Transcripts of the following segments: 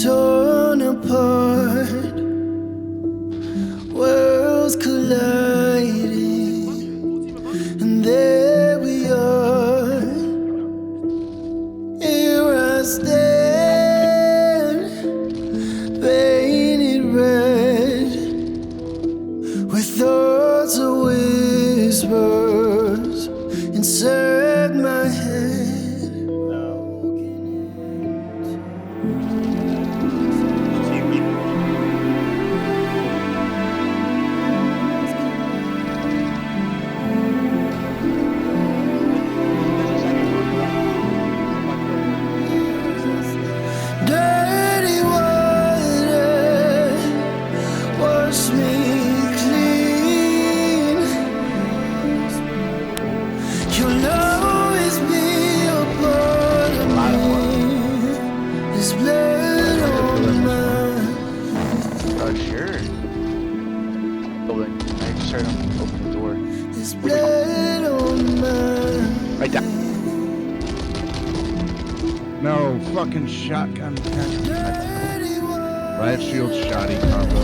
torn apart, worlds colliding, and there we are. Here I stand, painted red, with thoughts of whispers inside my head. Right down. No fucking shotgun. Riot shield shoddy combo.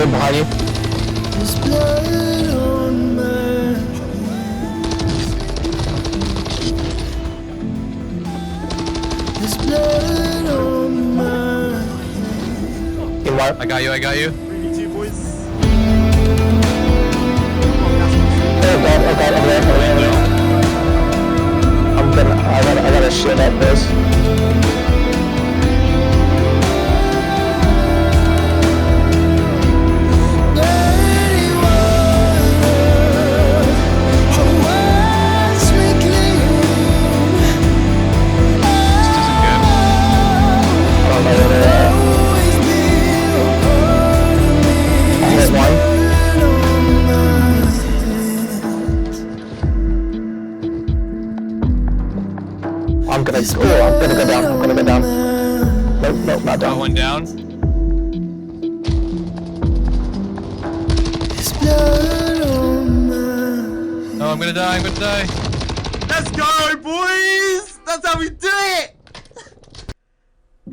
Behind you. There's blood on my There's blood on my I got you. 3v2 boys. Okay, I gotta shit at this. I'm gonna go down. Nope, not down. Got one down. Oh, I'm gonna die. Let's go, boys! That's how we do it!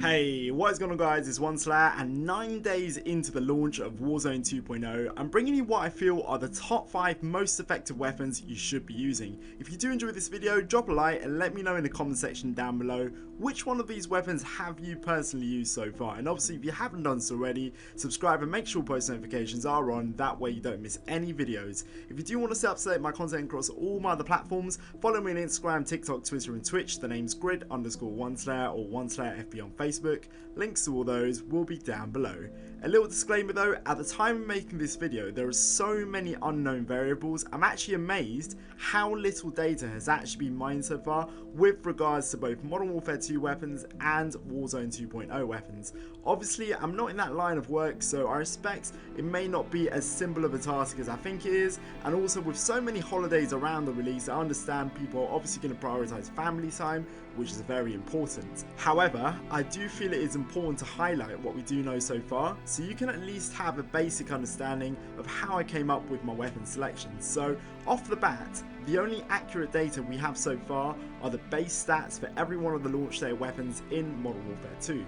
Hey, what is going on guys, it's 1Slayer, and 9 days into the launch of Warzone 2.0, I'm bringing you what I feel are the top 5 most effective weapons you should be using. If you do enjoy this video, drop a like and let me know in the comment section down below which one of these weapons have you personally used so far. And obviously if you haven't done so already, subscribe and make sure post notifications are on, that way you don't miss any videos. If you do want to stay up to date my content across all my other platforms, follow me on Instagram, TikTok, Twitter and Twitch. The name's grid_1Slayer or 1SlayerFB on Facebook. Links to all those will be down below. A little disclaimer though, at the time of making this video there are so many unknown variables. I'm actually amazed how little data has actually been mined so far with regards to both Modern Warfare 2 weapons and Warzone 2.0 weapons. Obviously I'm not in that line of work, so I respect it may not be as simple of a task as I think it is, and also with so many holidays around the release I understand people are obviously going to prioritise family time, which is very important. However, I do feel it is important to highlight what we do know so far, so you can at least have a basic understanding of how I came up with my weapon selections. So off the bat, the only accurate data we have so far are the base stats for every one of the launch day weapons in Modern Warfare 2.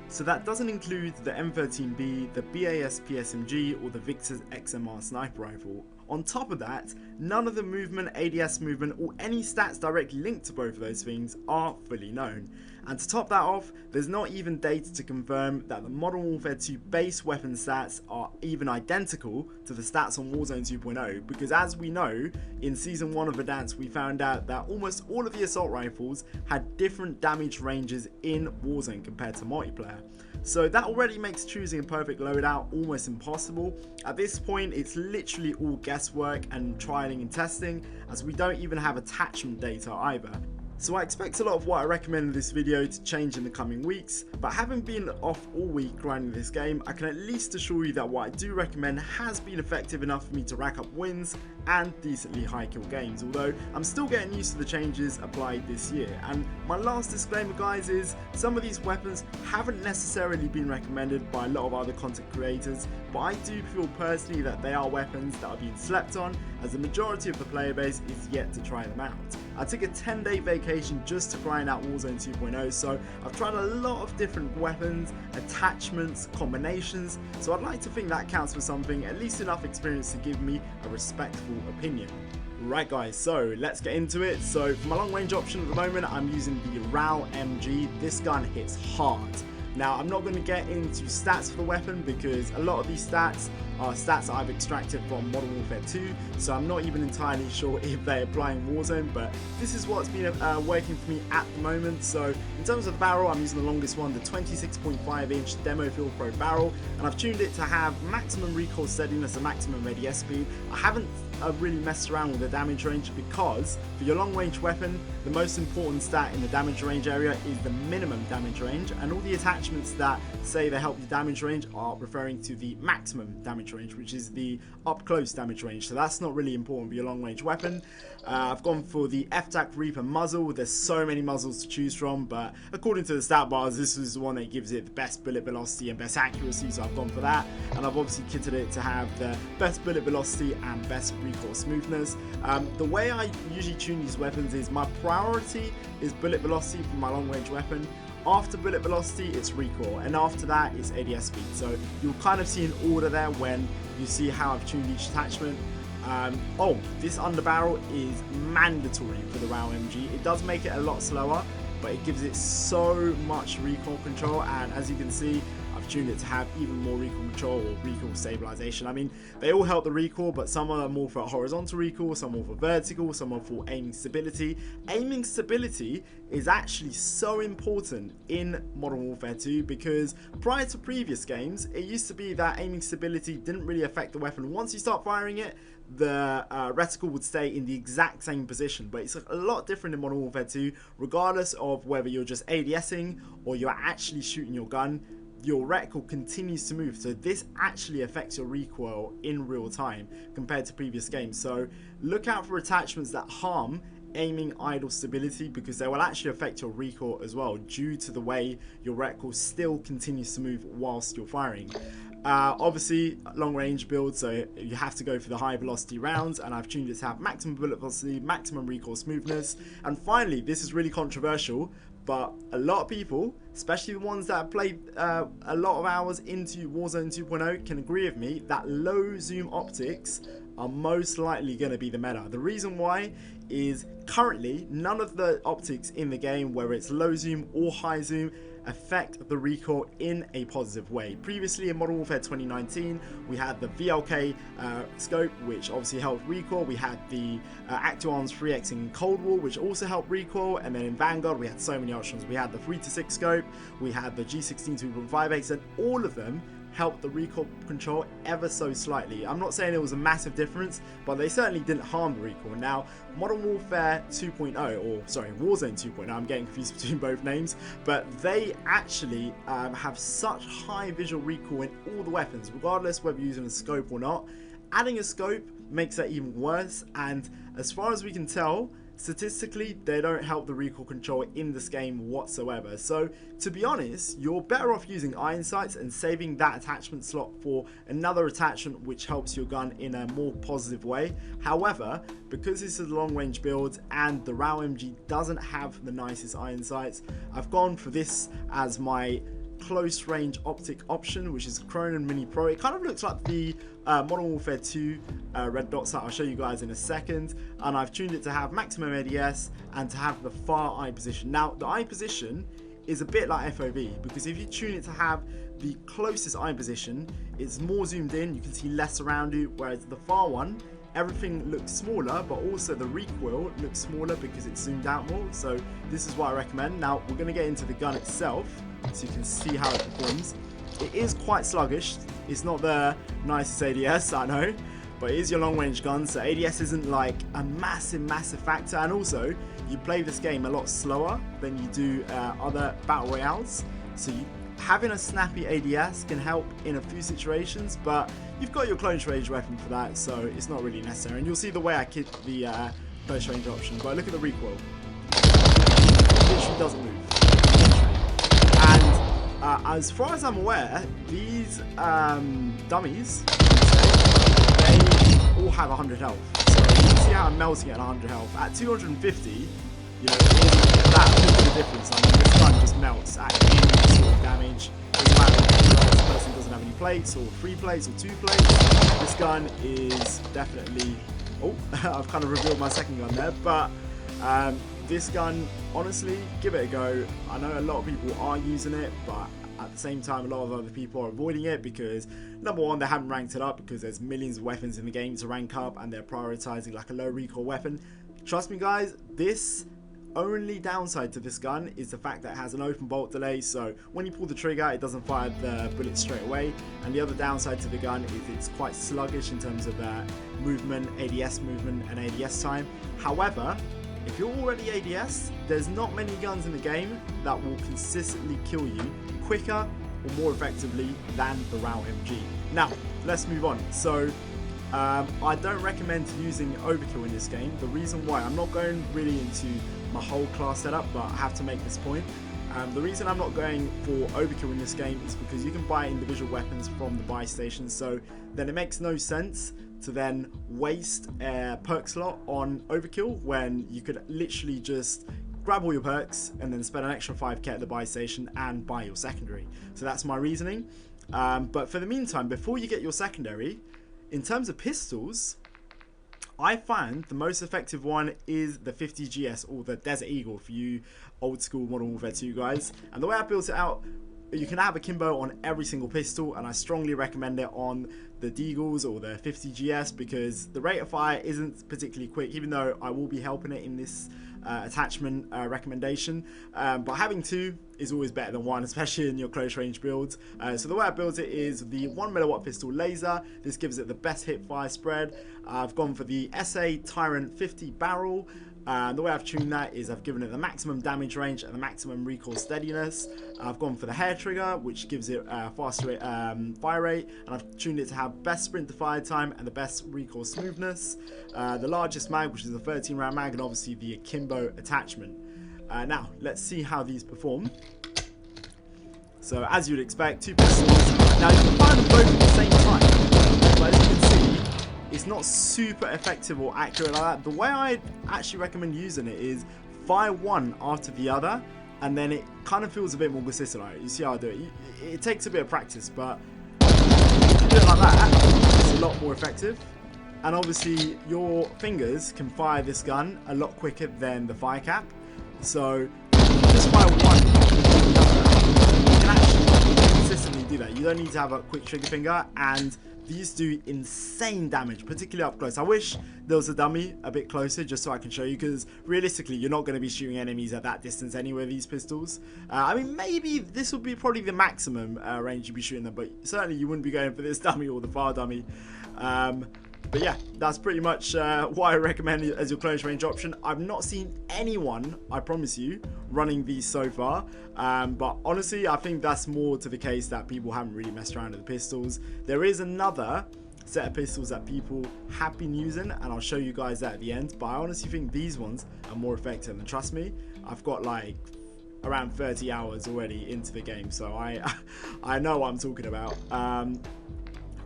So that doesn't include the M13B, the BAS PSMG or the Victor's XMR sniper rifle. On top of that, none of the movement, ADS movement or any stats directly linked to both of those things are fully known. And to top that off, there's not even data to confirm that the Modern Warfare 2 base weapon stats are even identical to the stats on Warzone 2.0, because as we know, in Season 1 of Verdansk we found out that almost all of the assault rifles had different damage ranges in Warzone compared to multiplayer. So that already makes choosing a perfect loadout almost impossible. At this point it's literally all guesswork and trialing and testing, as we don't even have attachment data either. So I expect a lot of what I recommend in this video to change in the coming weeks, but having been off all week grinding this game, I can at least assure you that what I do recommend has been effective enough for me to rack up wins and decently high kill games, although I'm still getting used to the changes applied this year. And my last disclaimer guys is, some of these weapons haven't necessarily been recommended by a lot of other content creators, but I do feel personally that they are weapons that are being slept on, as the majority of the player base is yet to try them out. I took a 10-day vacation just to grind out Warzone 2.0, so I've tried a lot of different weapons, attachments, combinations, so I'd like to think that counts for something, at least enough experience to give me a respectful opinion. Right guys, so let's get into it. So for my long range option at the moment, I'm using the RAL MG. This gun hits hard. Now I'm not going to get into stats for the weapon because a lot of these stats are stats that I've extracted from Modern Warfare 2, so I'm not even entirely sure if they apply in Warzone, but this is what's been working for me at the moment. So in terms of the barrel, I'm using the longest one, the 26.5 inch Demo Field Pro barrel, and I've tuned it to have maximum recoil steadiness and maximum ADS speed. I haven't really messed around with the damage range because for your long range weapon, the most important stat in the damage range area is the minimum damage range, and all the attachments that say they help the damage range are referring to the maximum damage range, which is the up close damage range, so that's not really important for your long range weapon. I've gone for the FTAC Reaper muzzle. There's so many muzzles to choose from, but according to the stat bars this is the one that gives it the best bullet velocity and best accuracy, so I've gone for that, and I've obviously kitted it to have the best bullet velocity and best recoil smoothness. The way I usually tune these weapons is my priority is bullet velocity for my long range weapon. After bullet velocity it's recoil, and after that it's ADS speed, so you'll kind of see an order there when you see how I've tuned each attachment. Oh, this underbarrel is mandatory for the RAL MG. It does make it a lot slower, but it gives it so much recoil control, and as you can see I've tuned it to have even more recoil control or recoil stabilization. I mean, they all help the recoil, but some are more for horizontal recoil, some more for vertical, some are for aiming stability. Aiming stability is actually so important in Modern Warfare 2 because prior to previous games, it used to be that aiming stability didn't really affect the weapon. Once you start firing it, the reticle would stay in the exact same position, but it's a lot different in Modern Warfare 2, regardless of whether you're just ADSing or you're actually shooting your gun. Your reticle continues to move, so this actually affects your recoil in real time compared to previous games. So look out for attachments that harm aiming idle stability, because they will actually affect your recoil as well due to the way your reticle still continues to move whilst you're firing. Obviously long range build, so you have to go for the high velocity rounds, and I've tuned it to have maximum bullet velocity, maximum recoil smoothness, and finally, this is really controversial, but a lot of people, especially the ones that have played a lot of hours into Warzone 2.0, can agree with me that low zoom optics are most likely going to be the meta. The reason why is currently none of the optics in the game, whether it's low zoom or high zoom, affect the recoil in a positive way. Previously in Modern Warfare 2019 we had the VLK scope, which obviously helped recoil. We had the Actu-Arms 3X in Cold War, which also helped recoil, and then in Vanguard we had so many options. We had the 3-6 scope, we had the G16 2.5X, and all of them helped the recoil control ever so slightly. I'm not saying it was a massive difference, but they certainly didn't harm the recoil. Now, Modern Warfare 2.0, or sorry, Warzone 2.0, I'm getting confused between both names, but they actually have such high visual recoil in all the weapons, regardless whether you're using a scope or not. Adding a scope makes that even worse, and as far as we can tell, statistically, they don't help the recoil control in this game whatsoever. So, to be honest, you're better off using iron sights and saving that attachment slot for another attachment which helps your gun in a more positive way. However, because this is a long range build and the RAW MG doesn't have the nicest iron sights, I've gone for this as my close range optic option, which is Cronin Mini Pro. It kind of looks like the Modern Warfare 2 red dot sight I'll show you guys in a second, and I've tuned it to have maximum ADS and to have the far eye position. Now, the eye position is a bit like FOV, because if you tune it to have the closest eye position, it's more zoomed in, you can see less around you, whereas the far one, everything looks smaller, but also the recoil looks smaller because it's zoomed out more. So this is what I recommend. Now we're going to get into the gun itself so you can see how it performs. It is quite sluggish. It's not the nicest ADS, I know, but it is your long range gun, so ADS isn't like a massive factor. And also, you play this game a lot slower than you do other battle royales, so having a snappy ADS can help in a few situations, but you've got your close range weapon for that, so it's not really necessary. And you'll see the way I kick the close range option, but look at the recoil. It literally doesn't move. And as far as I'm aware, these dummies, they all have 100 health. So you can see how I'm melting at 100 health. At 250, you know, it isn't that big of a difference. I mean, this gun just melts at any sort of damage. Doesn't matter if this person doesn't have any plates, or 3 plates, or 2 plates. This gun is definitely... Oh, I've kind of revealed my second gun there, but this gun, honestly, give it a go. I know a lot of people are using it, but at the same time, a lot of other people are avoiding it because, number one, they haven't ranked it up because there's millions of weapons in the game to rank up, and they're prioritizing like a low recoil weapon. Trust me, guys, this only downside to this gun is the fact that it has an open bolt delay, so when you pull the trigger it doesn't fire the bullet straight away. And the other downside to the gun is it's quite sluggish in terms of movement, ADS movement and ADS time. However, if you're already ADS, there's not many guns in the game that will consistently kill you quicker or more effectively than the RAW MG. Now, let's move on. So I don't recommend using overkill in this game. The reason why, I'm not going really into my whole class setup, but I have to make this point. The reason I'm not going for overkill in this game is because you can buy individual weapons from the buy station, so then it makes no sense to then waste a perk slot on overkill when you could literally just grab all your perks and then spend an extra 5k at the buy station and buy your secondary. So that's my reasoning. But for the meantime, before you get your secondary, in terms of pistols, I find the most effective one is the 50GS, or the Desert Eagle for you old school Modern Warfare 2 guys. And the way I built it out, you can have a Kimbo on every single pistol, and I strongly recommend it on the Deagles or the 50GS because the rate of fire isn't particularly quick, even though I will be helping it in this attachment recommendation. But having 2 is always better than 1, especially in your close range builds. So the way I built it is the 1mW pistol laser. This gives it the best hip fire spread. I've gone for the SA Tyrant 50 barrel. The way I've tuned that is I've given it the maximum damage range and the maximum recoil steadiness. I've gone for the hair trigger, which gives it faster fire rate, and I've tuned it to have best sprint to fire time and the best recoil smoothness. The largest mag, which is a 13 round mag, and obviously the akimbo attachment. Now let's see how these perform. So as you'd expect, 2 pistols. Now you can fire them both at the same time, but as you can see, it's not super effective or accurate like that. The way I actually recommend using it is fire one after the other, and then it kind of feels a bit more consistent. Like, you see how I do it? It takes a bit of practice, but if you do it like that, it's a lot more effective. And obviously, your fingers can fire this gun a lot quicker than the fire cap. So, just fire one, you can actually consistently do that. You don't need to have a quick trigger finger, and these do insane damage, particularly up close. I wish there was a dummy a bit closer just so I can show you, because realistically you're not going to be shooting enemies at that distance anyway, these pistols. I mean, maybe this would be probably the maximum range you'd be shooting them, but certainly you wouldn't be going for this dummy or the far dummy. But yeah, that's pretty much what I recommend as your close range option. I've not seen anyone, I promise you, running these so far. But honestly, I think that's more to the case that people haven't really messed around with the pistols. There is another set of pistols that people have been using, and I'll show you guys that at the end. But I honestly think these ones are more effective, and trust me, I've got like around 30 hours already into the game, so I know what I'm talking about.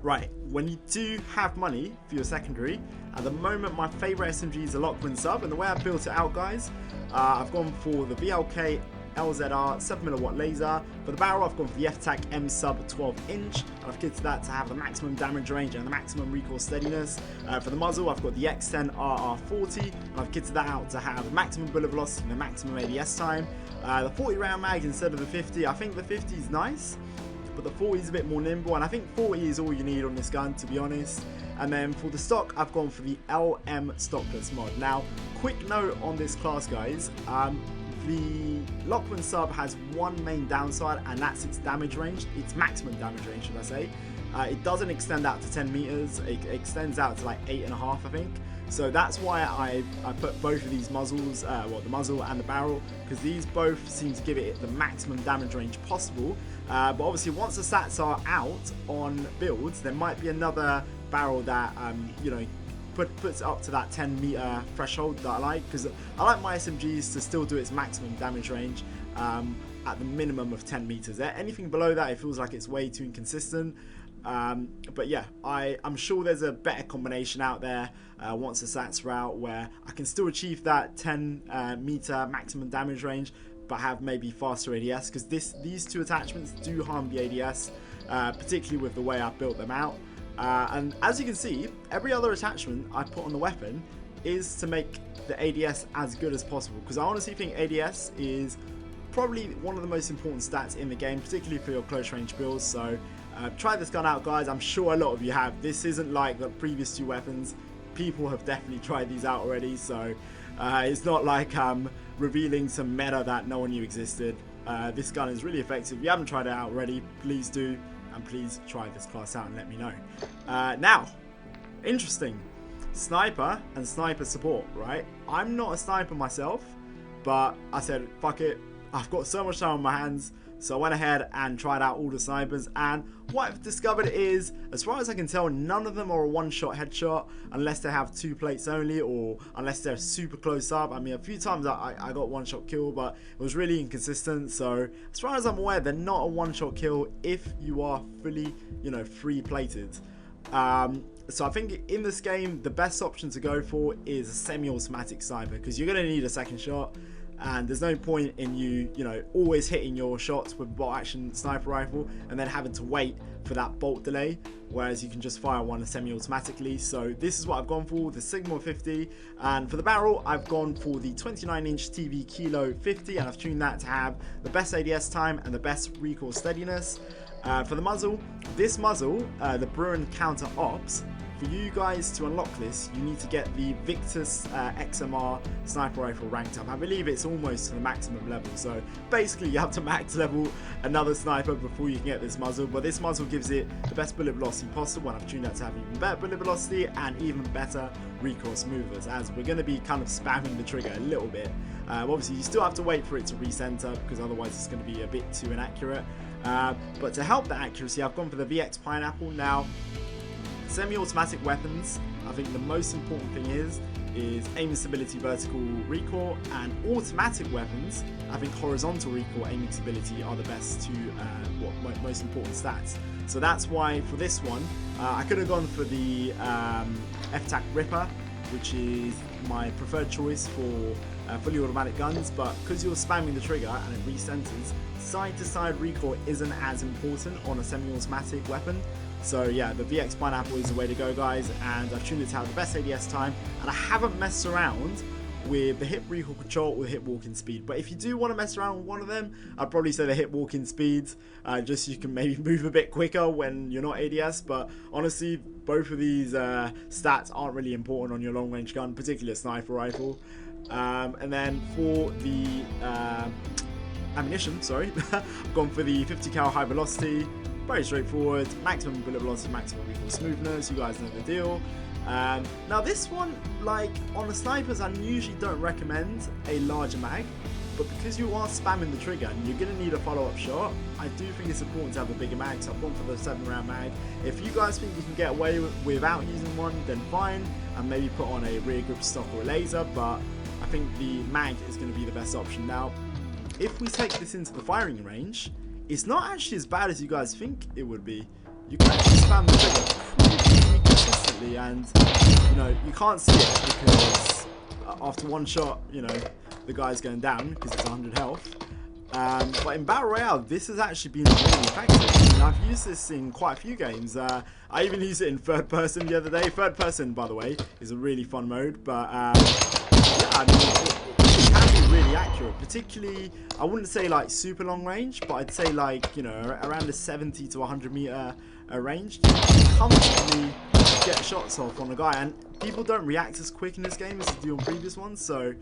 Right, when you do have money for your secondary, at the moment my favourite SMG is a Lachman sub, and the way I built it out, guys, I've gone for the VLK LZR 7mm laser. For the barrel, I've gone for the F-Tac M sub 12-inch, and I've kitted that to have the maximum damage range and the maximum recoil steadiness. For the muzzle, I've got the X10 RR40, and I've kitted that out to have the maximum bullet velocity and the maximum ADS time. The 40 round mag instead of the 50, I think the 50 is nice, but the 40 is a bit more nimble, and I think 40 is all you need on this gun, to be honest. And then for the stock, I've gone for the LM Stockless mod. Now, quick note on this class, guys. The Lachman sub has one main downside, and that's its damage range, its maximum damage range, should I say. It doesn't extend out to 10 meters, it extends out to like 8.5, I think. So that's why I put both of these muzzles, well, the muzzle and the barrel, because these both seem to give it the maximum damage range possible. But obviously, once the stats are out on builds, there might be another barrel that, you know, puts it up to that 10 meter threshold that I like, because I like my SMGs to still do its maximum damage range at the minimum of 10 meters. Anything below that, it feels like it's way too inconsistent. But yeah, I'm sure there's a better combination out there once the stats are out, where I can still achieve that 10 meter maximum damage range, but have maybe faster ADS, because these two attachments do harm the ADS, particularly with the way I built them out. And as you can see, every other attachment I put on the weapon is to make the ADS as good as possible, because I honestly think ADS is probably one of the most important stats in the game, particularly for your close range builds. So try this gun out, guys. I'm sure a lot of you have. This isn't like the previous two weapons. People have definitely tried these out already, so it's not like I'm revealing some meta that no one knew existed. This gun is really effective. If you haven't tried it out already, please do, and please try this class out and let me know. Now, interesting, sniper and sniper support, right? I'm not a sniper myself, but I said, fuck it, I've got so much time on my hands, so I went ahead and tried out all the snipers, and what I've discovered is, as far as I can tell, none of them are a one-shot headshot unless they have 2 plates only, or unless they're super close up. I mean, a few times I got one-shot kill, but it was really inconsistent. So as far as I'm aware, they're not a one-shot kill if you are fully, you know, 3-plated. So I think in this game, the best option to go for is a semi-automatic sniper, because you're going to need a second shot. And there's no point in you know, always hitting your shots with bolt action sniper rifle and then having to wait for that bolt delay, whereas you can just fire one semi-automatically. So this is what I've gone for, the Sigma 50, and for the barrel I've gone for the 29-inch TV Kilo 50, and I've tuned that to have the best ADS time and the best recoil steadiness. For the muzzle, this muzzle, the Bruin Counter Ops, for you guys to unlock this, you need to get the Victus XMR sniper rifle ranked up. I believe it's almost to the maximum level, so basically you have to max level another sniper before you can get this muzzle. But this muzzle gives it the best bullet velocity possible, and I've tuned that to have even better bullet velocity and even better recoil smoothers, as we're going to be kind of spamming the trigger a little bit. Obviously you still have to wait for it to recenter, because otherwise it's going to be a bit too inaccurate. But to help the accuracy, I've gone for the VX Pineapple. Now, semi-automatic weapons, I think the most important thing is aiming stability, vertical recoil, and automatic weapons, I think horizontal recoil, aiming stability are the best two most important stats. So that's why for this one, I could have gone for the F-Tac Ripper, which is my preferred choice for fully automatic guns, but because you're spamming the trigger and it recenters, side-to-side recoil isn't as important on a semi-automatic weapon. So yeah, the VX Pineapple is the way to go, guys, and I've tuned it to have the best ADS time, and I haven't messed around with the hip recoil control or hip walking speed. But if you do want to mess around with one of them, I'd probably say the hip walking speed, just so you can maybe move a bit quicker when you're not ADS. But honestly, both of these stats aren't really important on your long range gun, particularly a sniper rifle. And then for the ammunition, sorry, I've gone for the 50 cal high velocity. Very straightforward, maximum bullet velocity, maximum recoil smoothness, you guys know the deal. Now this one, like on the snipers, I usually don't recommend a larger mag, but because you are spamming the trigger and you're going to need a follow-up shot, I do think it's important to have a bigger mag, so I've gone for the 7-round mag. If you guys think you can get away without using one, then fine, and maybe put on a rear grip stock or a laser, but I think the mag is going to be the best option. Now, if we take this into the firing range, it's not actually as bad as you guys think it would be. You can actually spam the trigger pretty consistently, and you know, you can't see it because after one shot, you know, the guy's going down because it's 100 health. But in Battle Royale, this has actually been really effective. I mean, I've used this in quite a few games. I even used it in third person the other day. Third person, by the way, is a really fun mode, but yeah, I mean, it can be really accurate, particularly, I wouldn't say like super long range, but I'd say like, you know, around the 70 to 100 meter range, you can comfortably get shots off on a guy, and people don't react as quick in this game as they do on previous ones, so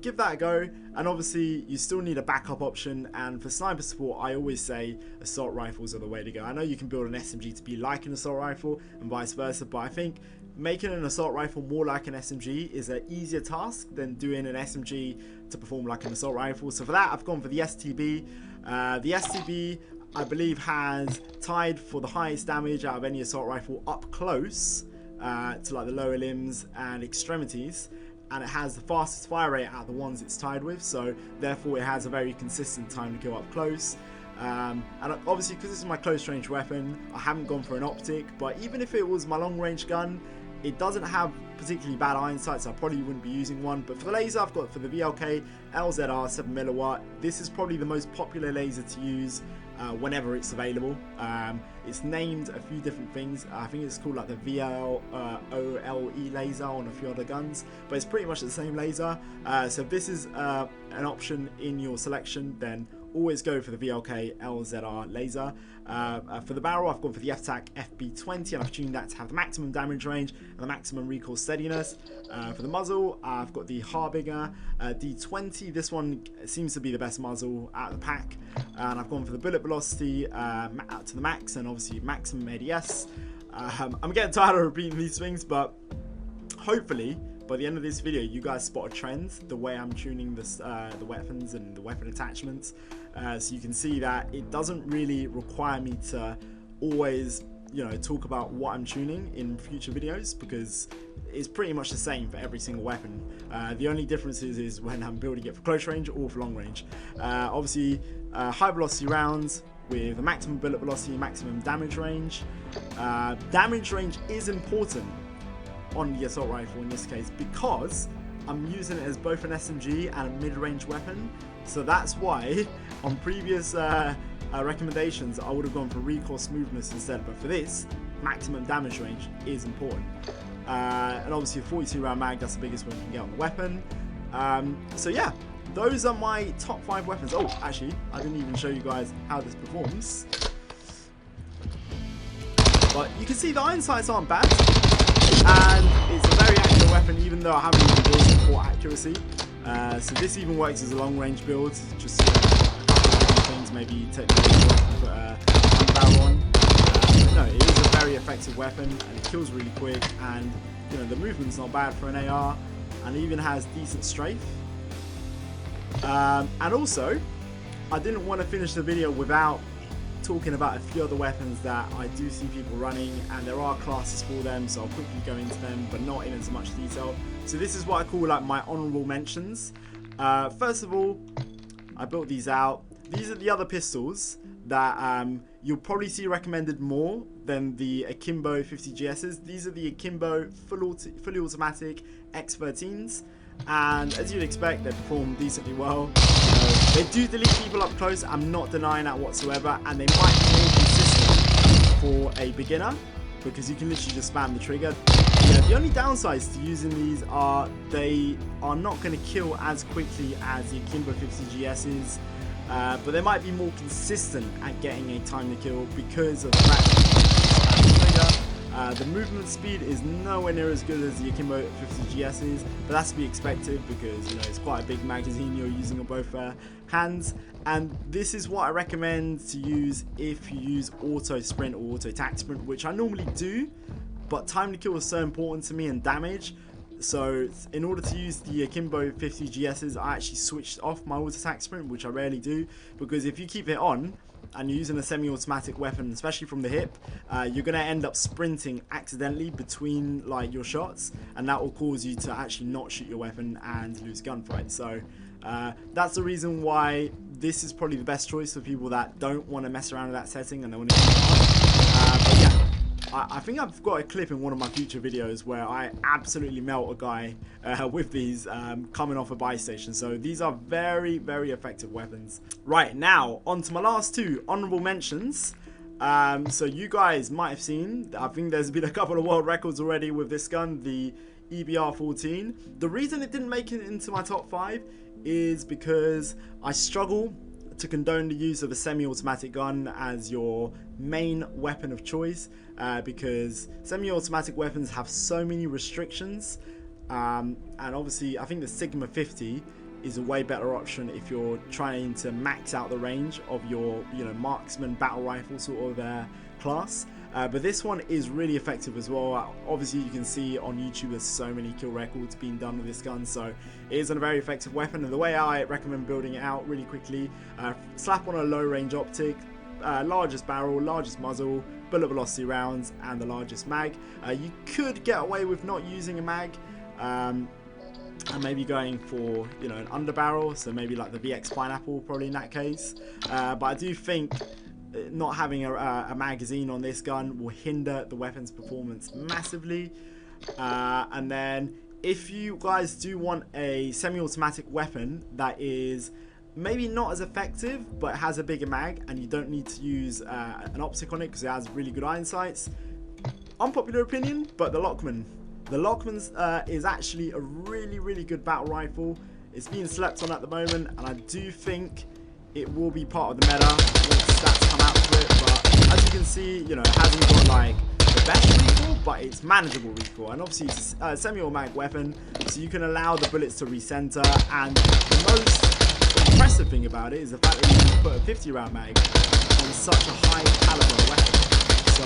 give that a go. And obviously you still need a backup option, and for sniper support I always say assault rifles are the way to go. I know you can build an SMG to be like an assault rifle and vice versa, but I think making an assault rifle more like an SMG is an easier task than doing an SMG to perform like an assault rifle. So for that, I've gone for the STB. The STB, I believe, has tied for the highest damage out of any assault rifle up close to like the lower limbs and extremities, and it has the fastest fire rate out of the ones it's tied with, so therefore it has a very consistent time to kill up close. And obviously, because this is my close range weapon, I haven't gone for an optic, but even if it was my long range gun, it doesn't have particularly bad iron sights, so I probably wouldn't be using one. But for the laser, I've got for the VLK LZR 7mW. This is probably the most popular laser to use whenever it's available. It's named a few different things. I think it's called like the VLOLE laser on a few other guns, but it's pretty much the same laser. So if this is an option in your selection, then always go for the VLK LZR laser. For the barrel, I've gone for the FTAC FB20, and I've tuned that to have the maximum damage range and the maximum recoil steadiness. For the muzzle, I've got the Harbinger D20. This one seems to be the best muzzle out of the pack, and I've gone for the bullet velocity to the max, and obviously maximum ADS. I'm getting tired of repeating these things, but hopefully by the end of this video you guys spot a trend the way I'm tuning this, the weapons and the weapon attachments, so you can see that it doesn't really require me to always, you know, talk about what I'm tuning in future videos, because it's pretty much the same for every single weapon. The only difference is when I'm building it for close range or for long range. Obviously high velocity rounds with a maximum bullet velocity, maximum damage range. Damage range is important on the assault rifle in this case, because I'm using it as both an SMG and a mid-range weapon. So that's why on previous recommendations I would have gone for recoil smoothness instead, but for this, maximum damage range is important. And obviously a 42 round mag, that's the biggest one you can get on the weapon. So yeah, those are my top 5 weapons. Oh, actually, I didn't even show you guys how this performs, but you can see the iron sights aren't bad, and it's a very accurate weapon, even though I haven't even built it for accuracy. So this even works as a long range build, just things, maybe take the put a barrel on. But no, it is a very effective weapon, and it kills really quick, and you know, the movement's not bad for an AR, and it even has decent strafe. And also, I didn't want to finish the video without talking about a few other weapons that I do see people running, and there are classes for them, so I'll quickly go into them, but not in as much detail. So this is what I call like my honorable mentions. First of all, I built these out. These are the other pistols that you'll probably see recommended more than the Akimbo 50GSs. These are the Akimbo fully automatic X13s. and as you'd expect, they perform decently well. They do delete people up close, I'm not denying that whatsoever, and they might be more consistent for a beginner because you can literally just spam the trigger. Yeah, the only downsides to using these are they are not going to kill as quickly as the Akimbo 50GS's, but they might be more consistent at getting a time to kill because of the fact that you spam the trigger. The movement speed is nowhere near as good as the Akimbo 50GS's, but that's to be expected because it's quite a big magazine you're using on both hands. And this is what I recommend to use if you use auto sprint or auto tac sprint, which I normally do, but time to kill is so important to me and damage. So in order to use the Akimbo 50GS's, I actually switched off my auto tac sprint, which I rarely do, because if you keep it on and you're using a semi-automatic weapon, especially from the hip, you're going to end up sprinting accidentally between like your shots, and that will cause you to actually not shoot your weapon and lose gunfight. So that's the reason why this is probably the best choice for people that don't want to mess around with that setting and they want to keep it on. But yeah, I think I've got a clip in one of my future videos where I absolutely melt a guy with these coming off a buy station. So these are very, very effective weapons. Right, now on to my last two honorable mentions. So you guys might have seen, I think there's been a couple of world records already with this gun, the EBR-14. The reason it didn't make it into my top 5 is because I struggle to condone the use of a semi-automatic gun as your main weapon of choice, because semi-automatic weapons have so many restrictions, and obviously I think the Sigma 50 is a way better option if you're trying to max out the range of your marksman battle rifle sort of class. But this one is really effective as well. Obviously you can see on YouTube there's so many kill records being done with this gun, so it is a very effective weapon. And the way I recommend building it out really quickly, slap on a low range optic, largest barrel, largest muzzle, bullet velocity rounds, and the largest mag. You could get away with not using a mag, and maybe going for an underbarrel, so maybe like the VX Pineapple probably in that case. But I do think not having a magazine on this gun will hinder the weapon's performance massively. And then if you guys do want a semi-automatic weapon that is maybe not as effective but has a bigger mag and you don't need to use an optic on it because it has really good iron sights, unpopular opinion, but the Lockman. The Lockman's is actually a really, really good battle rifle. It's being slept on at the moment, and I do think it will be part of the meta once stats come out for it. But as you can see, it hasn't got like the best recoil, but it's manageable recoil. And obviously it's a semi-automatic weapon, so you can allow the bullets to recenter. And the most impressive thing about it is the fact that you can put a 50 round mag on such a high caliber weapon. So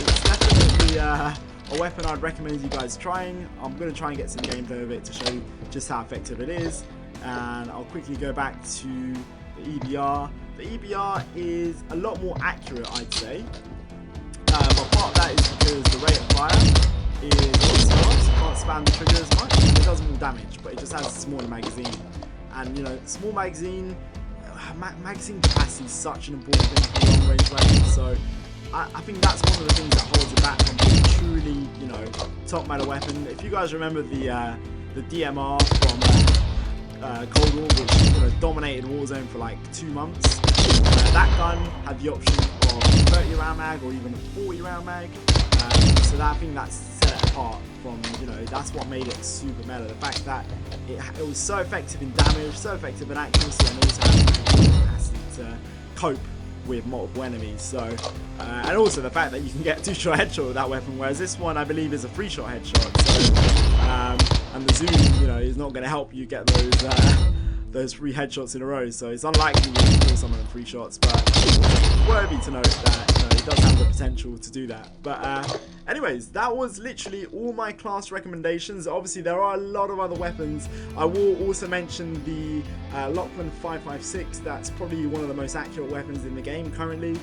it's definitely a weapon I'd recommend you guys trying. I'm going to try and get some gameplay of it to show you just how effective it is. And I'll quickly go back to the EBR. The EBR is a lot more accurate, I'd say. But part of that is because the rate of fire is a lot slower, so you can't spam the trigger as much. It does more damage, but it just has a smaller magazine. And small magazine, magazine capacity is such an important thing for long range weapons. So I think that's one of the things that holds it back from being truly, top meta weapon. If you guys remember the DMR from Cold War, which dominated Warzone for like 2 months, that gun had the option of 30 round mag or even a 40 round mag. So I think that's set it apart from, that's what made it super meta. The fact that it was so effective in damage, so effective in accuracy, and also had the capacity to cope with multiple enemies. So and also the fact that you can get 2-shot headshot with that weapon, whereas this one I believe is a 3-shot headshot. So and the zoom is not going to help you get those 3 headshots in a row, so it's unlikely you can kill someone in 3 shots, but it's worthy to note that it does have the potential to do that. But anyways, that was literally all my class recommendations. Obviously there are a lot of other weapons. I will also mention the Lockman 556. That's probably one of the most accurate weapons in the game currently.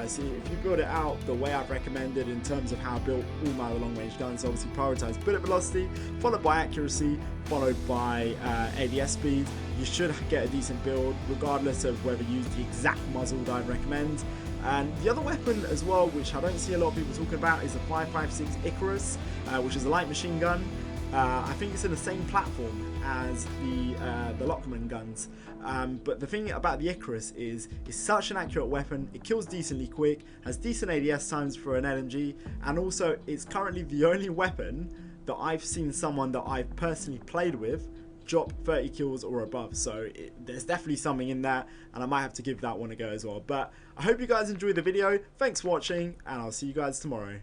So if you build it out the way I've recommended in terms of how I built all my long range guns, obviously prioritize bullet velocity, followed by accuracy, followed by ADS speed, you should get a decent build regardless of whether you use the exact muzzle that I'd recommend. And the other weapon as well, which I don't see a lot of people talking about, is the 556 Icarus, which is a light machine gun. I think it's in the same platform as the Lockman guns, but the thing about the Icarus is it's such an accurate weapon. It kills decently quick, has decent ADS times for an LMG, and also it's currently the only weapon that I've seen someone that I've personally played with drop 30 kills or above. So there's definitely something in that, and I might have to give that one a go as well. But I hope you guys enjoyed the video. Thanks for watching, and I'll see you guys tomorrow.